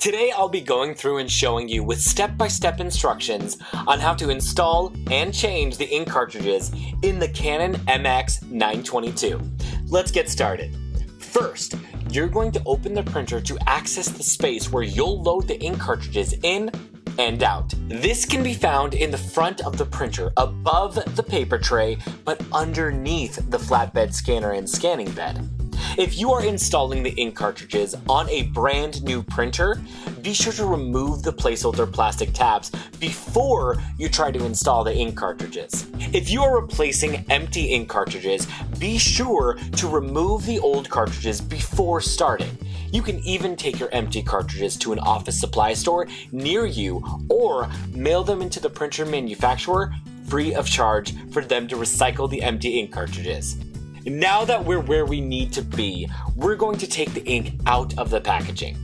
Today I'll be going through and showing you with step-by-step instructions on how to install and change the ink cartridges in the Canon MX922. Let's get started. First, you're going to open the printer to access the space where you'll load the ink cartridges in and out. This can be found in the front of the printer, above the paper tray, but underneath the flatbed scanner and scanning bed. If you are installing the ink cartridges on a brand new printer, be sure to remove the placeholder plastic tabs before you try to install the ink cartridges. If you are replacing empty ink cartridges, be sure to remove the old cartridges before starting. You can even take your empty cartridges to an office supply store near you or mail them into the printer manufacturer free of charge for them to recycle the empty ink cartridges. Now that we're where we need to be, we're going to take the ink out of the packaging.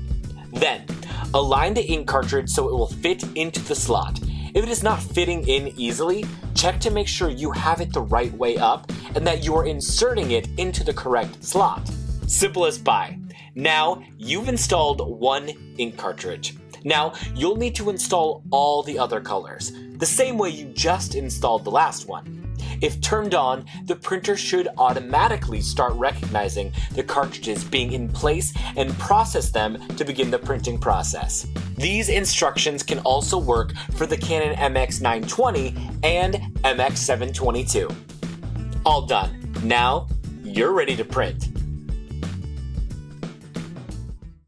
Then, align the ink cartridge so it will fit into the slot. If it is not fitting in easily, check to make sure you have it the right way up and that you are inserting it into the correct slot. Simple as pie. Now, you've installed one ink cartridge. Now, you'll need to install all the other colors, the same way you just installed the last one. If turned on, the printer should automatically start recognizing the cartridges being in place and process them to begin the printing process. These instructions can also work for the Canon MX920 and MX722. All done. Now, you're ready to print.